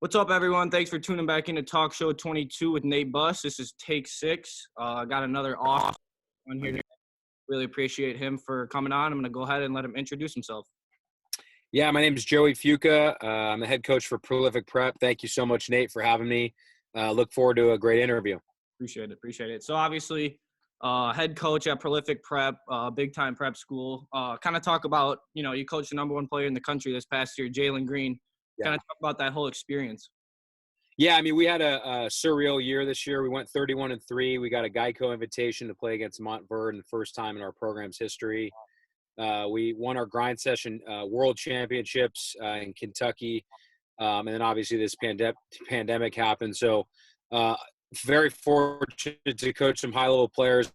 What's up, everyone? Thanks for tuning back into TalkShow² with Nate Buss. This is Take⁶. I got another awesome one here. Really appreciate him for coming on. I'm going to go ahead and let him introduce himself. Yeah, my name is Joey Fuca. I'm the head coach for Prolific Prep. Thank you so much, Nate, for having me. Look forward to a great interview. Appreciate it. So obviously, head coach at Prolific Prep, big-time prep school. Kind of talk about, you coached the number one player in the country this past year, Jalen Green. Kind of talk about that whole experience. Yeah, I mean, we had a surreal year this year. We went 31-3. We got a Geico invitation to play against Montverde the first time in our program's history. We won our grind session world championships in Kentucky. And then obviously this pandemic happened. So very fortunate to coach some high-level players.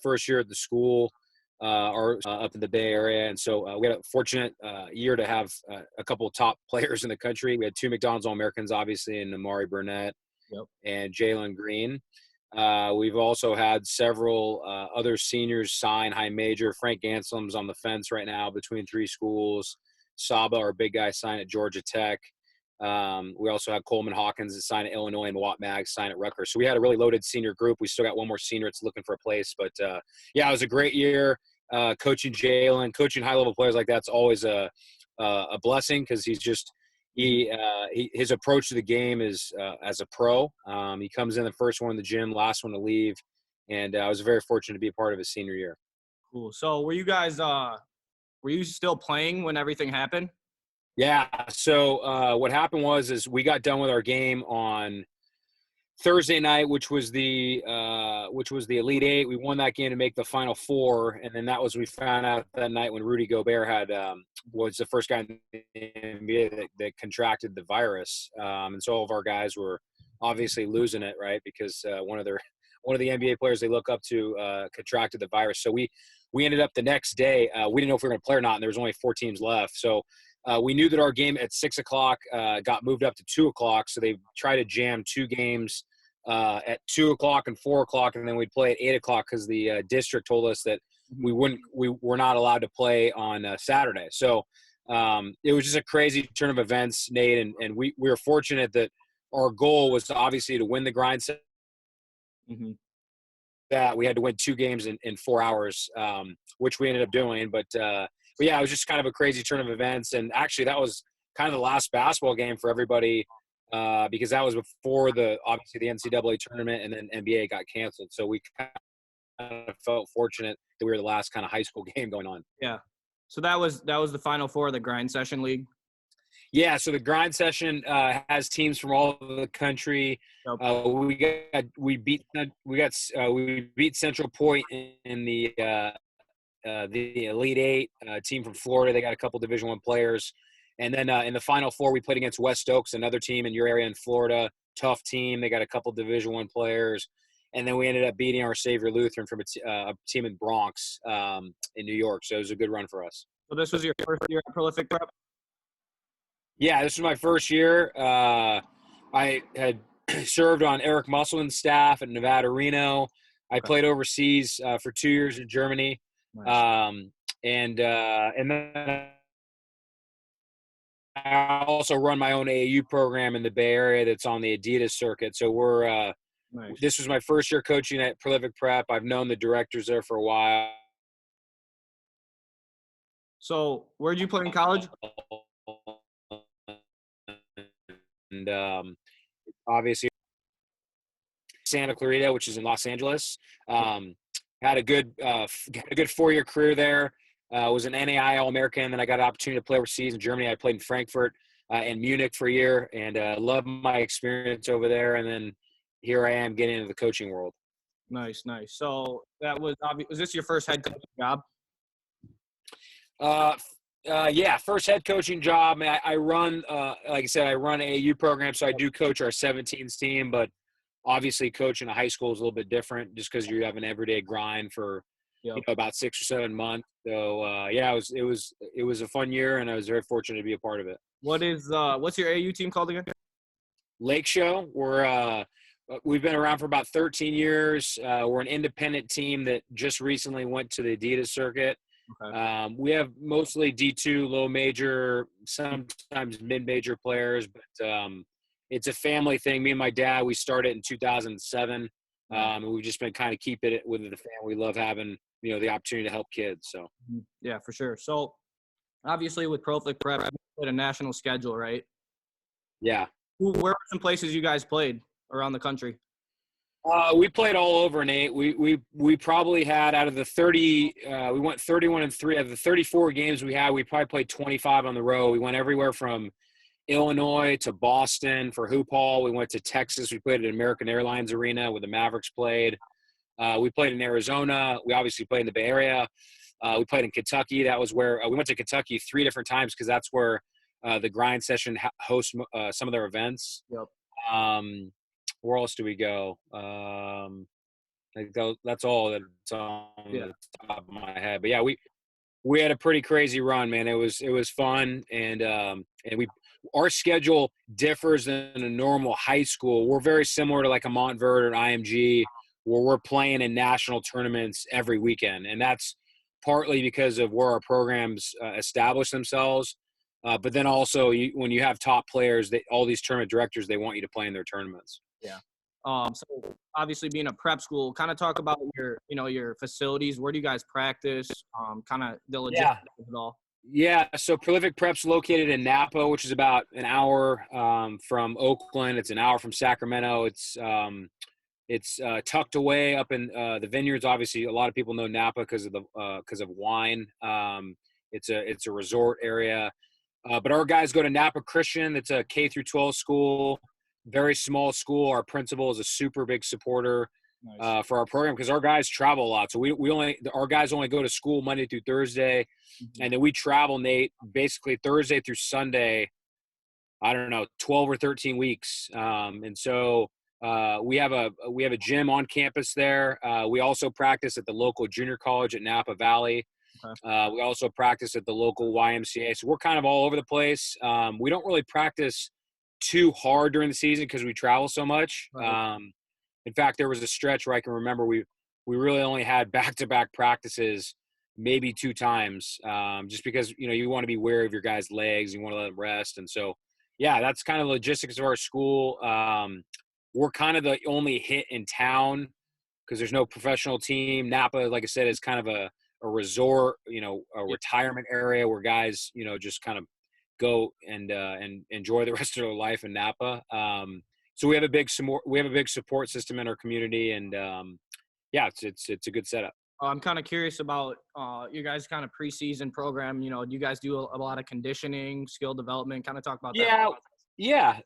First year at the school. Up in the Bay Area. And so we had a fortunate year to have a couple of top players in the country. We had two McDonald's All-Americans, obviously, in Amari Burnett and Jalen Green. We've also had several other seniors sign high major. Frank Anselm's on the fence right now between three schools. Saba, our big guy, signed at Georgia Tech. We also had Coleman Hawkins that signed at Illinois and Watt Mag signed at Rutgers. So we had a really loaded senior group. We still got one more senior that's looking for a place. But, yeah, it was a great year. Coaching Jalen, coaching high-level players like that's always a blessing because he's just his approach to the game is as a pro. He comes in the first one in the gym, last one to leave. And I was very fortunate to be a part of his senior year. Cool. So were you guys were you still playing when everything happened? Yeah. So what happened was we got done with our game on Thursday night, which was the Elite Eight. We won that game to make the Final Four, and then that was we found out that night when Rudy Gobert had was the first guy in the NBA that contracted the virus, and so all of our guys were obviously losing it, right? Because one of the NBA players they look up to contracted the virus. So we ended up the next day. We didn't know if we were going to play or not, and there was only 4 teams left. So we knew that our game at 6 o'clock got moved up to 2 o'clock. So they tried to jam 2 games at 2 o'clock and 4 o'clock, and then we'd play at 8 o'clock because the district told us that we were not allowed to play on Saturday. So it was just a crazy turn of events, Nate, and we were fortunate that our goal was obviously to win the grind set. That we had to win 2 games in 4 hours, which we ended up doing. But yeah, it was just kind of a crazy turn of events. And actually that was kind of the last basketball game for everybody because that was before obviously the NCAA tournament and then NBA got canceled. So we kind of felt fortunate that we were the last kind of high school game going on. Yeah. So that was the Final Four of the Grind Session League? Yeah, so the Grind Session has teams from all over the country. We beat Central Point in the Elite Eight team from Florida. They got a couple Division I players, and then in the Final Four we played against West Oaks, another team in your area in Florida. Tough team. They got a couple Division I players, and then we ended up beating our Savior Lutheran from a team in Bronx in New York. So it was a good run for us. So this was your first year at Prolific Prep? Yeah, this was my first year. I had served on Eric Musselman's staff at Nevada Reno. I played overseas for 2 years in Germany. Nice. And then I also run my own AAU program in the Bay Area that's on the Adidas circuit. So nice. This was my first year coaching at Prolific Prep. I've known the directors there for a while. So where'd you play in college? And obviously Santa Clarita, which is in Los Angeles. Had a good 4-year career there. Was an NAI All-American. Then I got an opportunity to play overseas in Germany. I played in Frankfurt and Munich for a year, and loved my experience over there. And then here I am getting into the coaching world. Nice. So that was this your first head coaching job? Yeah, first head coaching job. I run, like I said, I run AAU program, so I do coach our 17s team, but obviously coaching a high school is a little bit different just because you have an everyday grind for about 6 or 7 months. So yeah, it was a fun year, and I was very fortunate to be a part of it. What's your AAU team called again? Lake Show. We've been around for about 13 years. We're an independent team that just recently went to the Adidas circuit. Okay. We have mostly D2, low major, sometimes mid-major players, but it's a family thing. Me and my dad, we started in 2007, and we've just been kind of keeping it with the family. We love having, the opportunity to help kids. So Yeah, for sure. So obviously with Prolific Prep, you played a national schedule, right? yeah. Where are some places you guys played around the country? We played all over, Nate. We probably had out of the 30, we went 31-3 out of the 34 games we had. We probably played 25 on the road. We went everywhere from Illinois to Boston for Hoop Hall. We went to Texas. We played at American Airlines Arena where the Mavericks played. We played in Arizona. We obviously played in the Bay Area. We played in Kentucky. That was where we went to Kentucky 3 different times because that's where the Grind Session hosts some of their events. Yep. Where else do we go? That's all that's on the top of my head. But yeah, we had a pretty crazy run, man. It was fun, and our schedule differs than a normal high school. We're very similar to like a Montverde or an IMG, where we're playing in national tournaments every weekend, and that's partly because of where our programs establish themselves. But then also, when you have top players, all these tournament directors, they want you to play in their tournaments. Yeah. So obviously being a prep school, kind of talk about your facilities. Where do you guys practice? Kind of the logistics of it all. Yeah, so Prolific Prep's located in Napa, which is about an hour from Oakland. It's an hour from Sacramento. It's tucked away up in the vineyards. Obviously, a lot of people know Napa because of wine. It's a resort area, but our guys go to Napa Christian. It's a K through 12 school, very small school. Our principal is a super big supporter for our program because our guys travel a lot. So our guys only go to school Monday through Thursday, and then we travel, Nate, basically Thursday through Sunday. I don't know, 12 or 13 weeks, and so. We have a gym on campus there. We also practice at the local junior college at Napa Valley. Okay. We also practice at the local YMCA. So we're kind of all over the place. We don't really practice too hard during the season because we travel so much. Right. In fact, there was a stretch where I can remember we really only had back-to-back practices maybe 2 times, just because you want to be wary of your guys' legs, you want to let them rest, and so yeah, that's kind of the logistics of our school. We're kind of the only hit in town because there's no professional team. Napa, like I said, is kind of a resort, a retirement area where guys, just kind of go and enjoy the rest of their life in Napa. So we have a big support system in our community, and yeah, it's a good setup. I'm kind of curious about your guys' kind of preseason program. Do you guys do a lot of conditioning, skill development? Kind of talk about that. Yeah,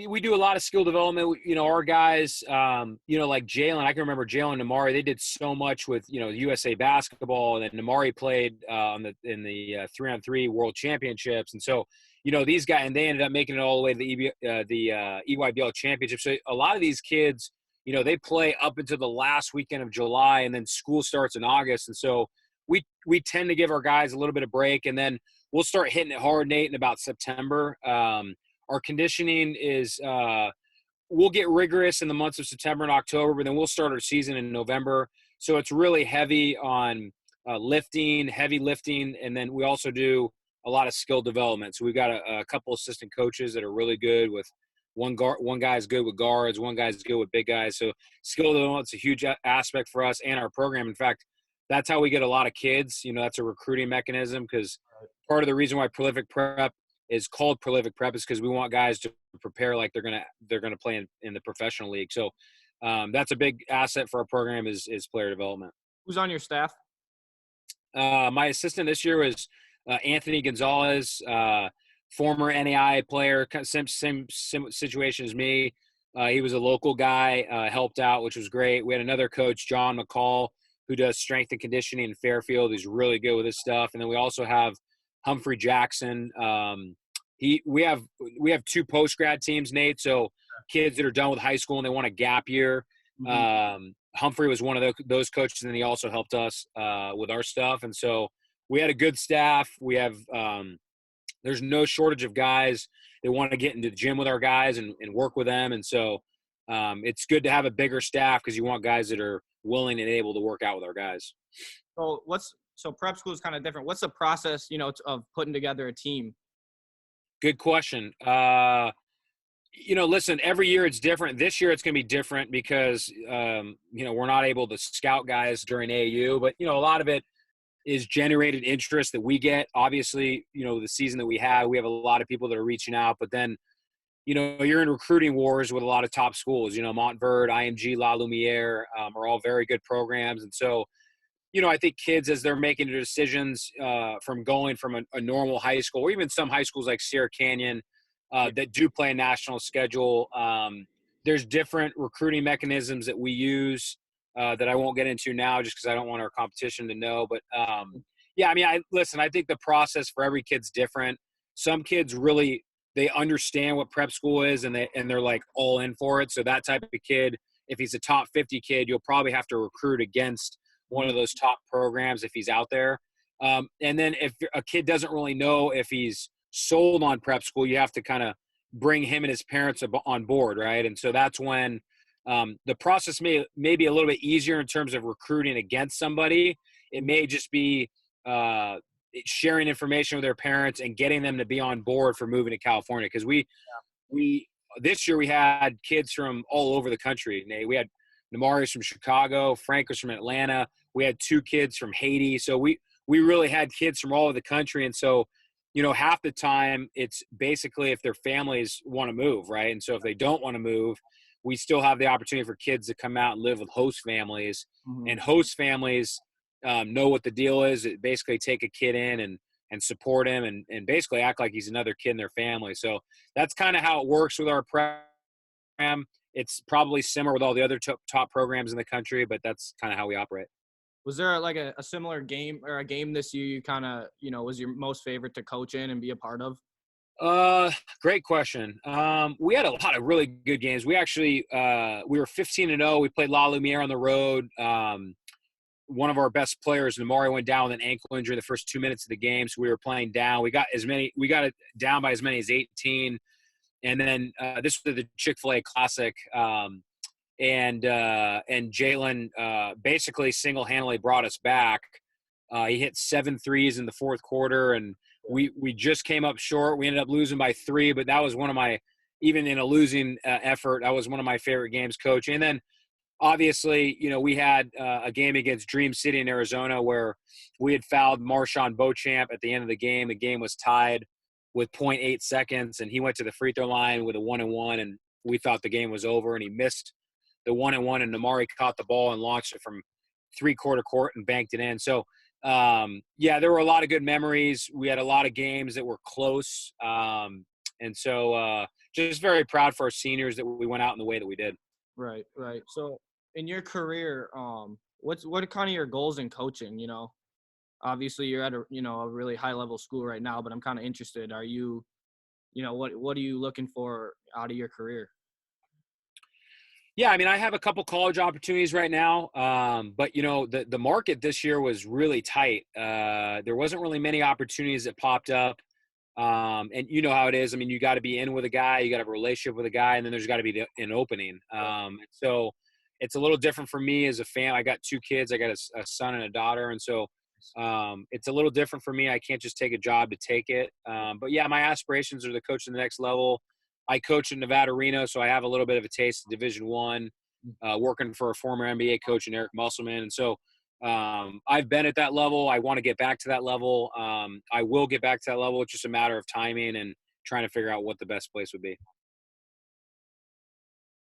we do a lot of skill development. Our guys, like Jalen. I can remember Jalen and Namari. They did so much with USA basketball, and then Namari played in the 3-on-3 World Championships, and so these guys, and they ended up making it all the way to the EYBL Championship. So a lot of these kids, they play up until the last weekend of July, and then school starts in August, and so we tend to give our guys a little bit of break, and then we'll start hitting it hard, Nate, in about September. Our conditioning is we'll get rigorous in the months of September and October, but then we'll start our season in November. So it's really heavy on heavy lifting, and then we also do a lot of skill development. So we've got a couple assistant coaches that are really good with one guy's good with guards, one guy's good with big guys. So skill development's a huge aspect for us and our program. In fact, that's how we get a lot of kids. That's a recruiting mechanism because part of the reason why Prolific Prep is called Prolific Prep is because we want guys to prepare like they're gonna play in the professional league. So that's a big asset for our program is player development. Who's on your staff? My assistant this year was Anthony Gonzalez, former NAI player, same situation as me. He was a local guy, helped out, which was great. We had another coach, John McCall, who does strength and conditioning in Fairfield. He's really good with his stuff. And then we also have Humphrey Jackson. We have 2 post-grad teams, Nate. So kids that are done with high school and they want a gap year. Humphrey was one of those coaches, and then he also helped us with our stuff. And so we had a good staff. We have there's no shortage of guys that want to get into the gym with our guys and work with them. And so it's good to have a bigger staff because you want guys that are willing and able to work out with our guys. So so prep school is kind of different. What's the process, of putting together a team? Good question. Listen, every year it's different. This year it's going to be different because, we're not able to scout guys during AAU, but, a lot of it is generated interest that we get. Obviously, the season that we have a lot of people that are reaching out, but then, you're in recruiting wars with a lot of top schools. Montverde, IMG, La Lumiere are all very good programs. And so, I think kids, as they're making their decisions from going from a normal high school, or even some high schools like Sierra Canyon that do play a national schedule, there's different recruiting mechanisms that we use that I won't get into now just because I don't want our competition to know. But, I think the process for every kid's different. Some kids really – they understand what prep school is and they're like all in for it. So that type of kid, if he's a top 50 kid, you'll probably have to recruit against one of those top programs if he's out there. And then if a kid doesn't really know if he's sold on prep school, you have to kind of bring him and his parents on board, right? And so that's when the process may be a little bit easier in terms of recruiting against somebody. It may just be sharing information with their parents and getting them to be on board for moving to California. Because we this year we had kids from all over the country. We had Namari's from Chicago, Frank was from Atlanta. We had 2 kids from Haiti. So we really had kids from all over the country. And so, half the time it's basically if their families want to move, right? And so if they don't want to move, we still have the opportunity for kids to come out and live with host families. Mm-hmm. And host families know what the deal is. It basically take a kid in and support him and basically act like he's another kid in their family. So that's kind of how it works with our program. It's probably similar with all the other top programs in the country, but that's kind of how we operate. Was there like a similar game or a game this year you kind of, was your most favorite to coach in and be a part of? Great question. We had a lot of really good games. We actually, we were 15-0. We played La Lumiere on the road. One of our best players, Namari, went down with an ankle injury in the first 2 minutes of the game. So we were playing down. We got it down by as many as 18. And then this was the Chick-fil-A Classic. And Jalen basically single-handedly brought us back. He hit 7 threes in the fourth quarter, and we just came up short. We ended up losing by 3, but that was one of my – even in a losing effort, that was one of my favorite games coaching. And then, obviously, we had a game against Dream City in Arizona where we had fouled Marshawn Beauchamp at the end of the game. The game was tied with 0.8 seconds, and he went to the free throw line with a 1-and-1, and we thought the game was over, and he missed the 1-and-1, and Namari caught the ball and launched it from three-quarter court and banked it in. So, there were a lot of good memories. We had a lot of games that were close. And so just very proud for our seniors that we went out in the way that we did. Right. So in your career, what are kind of your goals in coaching? Obviously you're at a really high level school right now, but I'm kind of interested. Are you, what are you looking for out of your career? Yeah, I mean, I have a couple college opportunities right now, but the market this year was really tight. There wasn't really many opportunities that popped up, and you know how it is. I mean, you got to be in with a guy, you got to have a relationship with a guy, and then there's got to be an opening. So it's a little different for me as a fan. I got 2 kids. I got a son and a daughter, and so it's a little different for me. I can't just take a job to take it. But yeah, my aspirations are to coach at the next level. I coach in Nevada, Reno, so I have a little bit of a taste of Division I, working for a former NBA coach, Eric Musselman. And so I've been at that level. I want to get back to that level. I will get back to that level. It's just a matter of timing and trying to figure out what the best place would be.